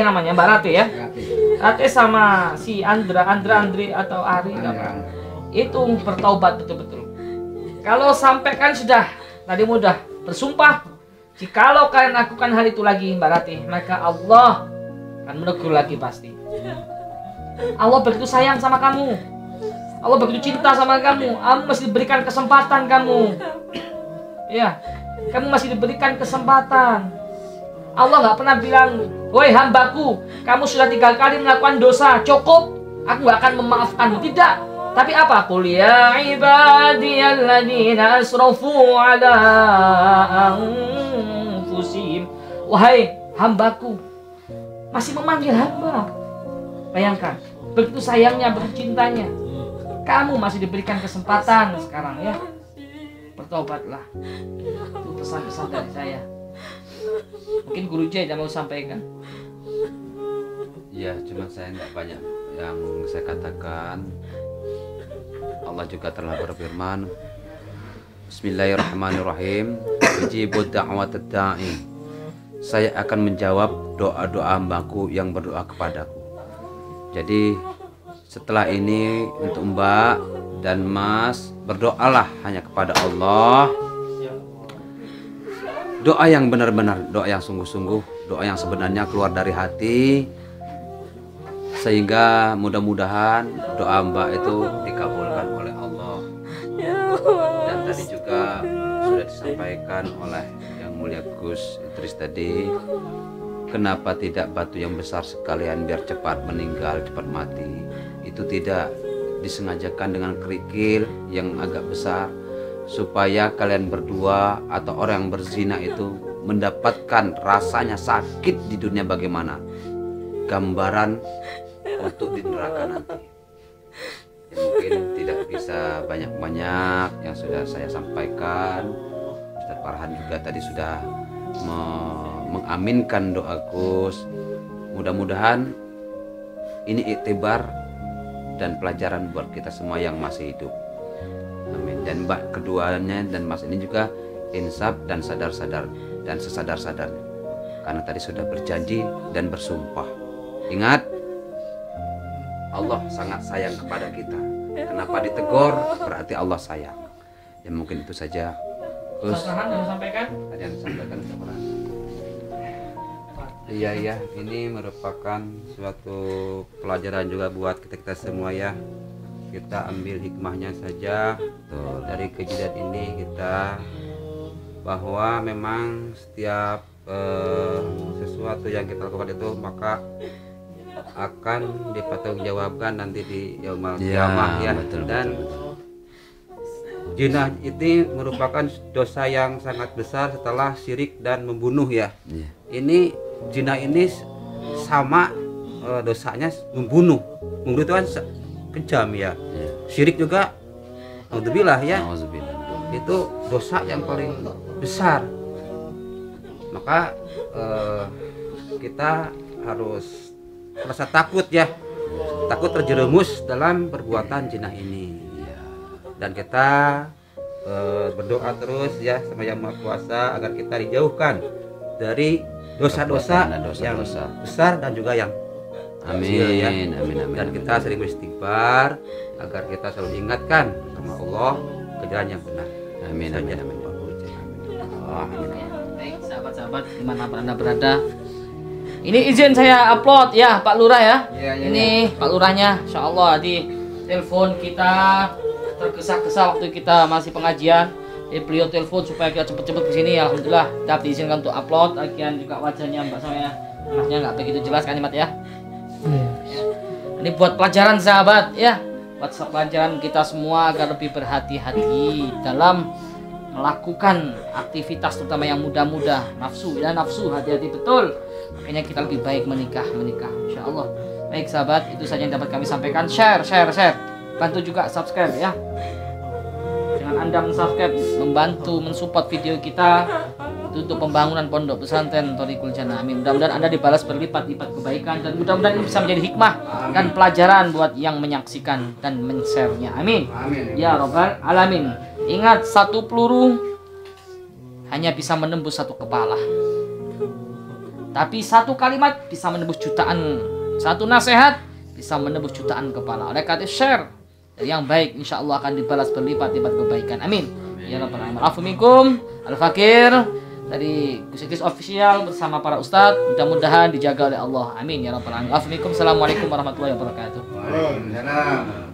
namanya, Mbak Ratih ya. Ratih sama si Andri atau Ari apa, itu bertaubat betul-betul. Kalau sampai kan sudah tadi mudah bersumpah, jikalau kalian lakukan hal itu lagi, Mbak Ratih, maka Allah akan menegur lagi pasti. Allah begitu sayang sama kamu, Allah begitu cinta sama kamu, kamu masih diberikan kesempatan kamu. Ya, kamu masih diberikan kesempatan. Allah nggak pernah bilang, woi hambaku, kamu sudah 3 kali melakukan dosa, cukup, aku nggak akan memaafkanmu. Tidak. Tapi apa? Qul ya ibadiyalladzina asrafu ala anfusihim. Wahai hambaku, masih memanggil hamba. Bayangkan, begitu sayangnya, begitu cintanya. Kamu masih diberikan kesempatan sekarang ya. Bertobatlah. Itu pesan-pesan dari saya. Mungkin Guru Jai tidak mau sampaikan. Ya, cuma saya nggak banyak yang saya katakan. Allah juga telah berfirman, Bismillahirrahmanirrahim, Ujibud da'watad da'i. Saya akan menjawab doa-doa hambaku yang berdoa kepadaku. Jadi setelah ini untuk Mbak dan Mas, berdoalah hanya kepada Allah. Doa yang benar-benar, doa yang sungguh-sungguh, doa yang sebenarnya keluar dari hati, sehingga mudah-mudahan doa Mbak itu dikabulkan oleh Allah. Dan tadi juga sudah disampaikan oleh Yang Mulia Gus Idris tadi, kenapa tidak batu yang besar sekalian biar cepat meninggal, cepat mati. Itu tidak disengajakan dengan kerikil yang agak besar, supaya kalian berdua atau orang yang berzina itu mendapatkan rasanya sakit di dunia bagaimana. Gambaran untuk di neraka nanti. Ya, mungkin tidak bisa banyak-banyak yang sudah saya sampaikan. Ustaz Farhan juga tadi sudah mengaminkan doa Gus. Mudah-mudahan ini iktibar dan pelajaran buat kita semua yang masih hidup. Amin. Dan mbak keduanya dan mas ini juga insaf dan sadar-sadar dan sesadar-sadarnya. Karena tadi sudah berjanji dan bersumpah. Ingat, Allah sangat sayang kepada kita. Kenapa ditegur? Berarti Allah sayang. Ya mungkin itu saja. Gus, ada yang sampaikan? Ada yang disampaikan Ustaz Farhan. Iya, ini merupakan suatu pelajaran juga buat kita semua ya. Kita ambil hikmahnya saja dari kejadian ini kita, bahwa memang setiap sesuatu yang kita lakukan itu maka akan dipertanggungjawabkan nanti di yaumul qiyamah ya. Dan zina itu merupakan dosa yang sangat besar setelah syirik dan membunuh ya. Ini zina ini sama dosanya membunuh itu kan kejam ya. Syirik juga, alhamdulillah ya. Itu dosa yang paling besar. Maka kita harus merasa takut ya, takut terjerumus dalam perbuatan zina ini. Dan kita berdoa terus ya sama Yang Maha Kuasa agar kita dijauhkan dari dosa-dosa yang besar dan juga yang kecil ya. Dan kita sering beristighfar agar kita selalu ingatkan sama Allah ke jalan yang benar. Amin. Baik sahabat-sahabat dimanapun Anda berada, ini izin saya upload ya Pak Lurah ya. Ini Pak Lurahnya, Insya Allah di telepon kita tergesa-gesa waktu kita masih pengajian. Beliau telepon supaya kita cepet-cepet kesini. Alhamdulillah dapat diizinkan untuk upload. Lagian juga wajahnya Mbak saya masnya nggak begitu jelas kan Mat ya. Ini buat pelajaran sahabat ya, buat pelajaran kita semua agar lebih berhati-hati dalam melakukan aktivitas terutama yang muda-muda. Nafsu ya, nafsu, hati-hati betul. Makanya kita lebih baik menikah Insya Allah. Baik sahabat, itu saja yang dapat kami sampaikan. Share. Bantu juga subscribe ya. Dengan Anda subscribe, membantu mensupport video kita untuk pembangunan pondok pesantren Thoriqul Jannah. Amin. Mudah-mudahan Anda dibalas berlipat-lipat kebaikan, dan mudah-mudahan ini bisa menjadi hikmah dan pelajaran buat yang menyaksikan dan men-share-nya. Amin. Ya Rabbal Alamin. Ingat, satu peluru hanya bisa menembus satu kepala, tapi satu kalimat bisa menembus jutaan. Satu nasihat bisa menembus jutaan kepala. Oleh karena itu share yang baik, insya Allah akan dibalas berlipat-lipat kebaikan. Amin. Ya Rabbal Alamin. Assalamualaikum. Al-Fakir dari Gus Official bersama para ustadz, mudah-mudahan dijaga oleh Allah. Amin ya Rabbal Alamin. Assalamualaikum warahmatullahi wabarakatuh. Waalaikumsalam.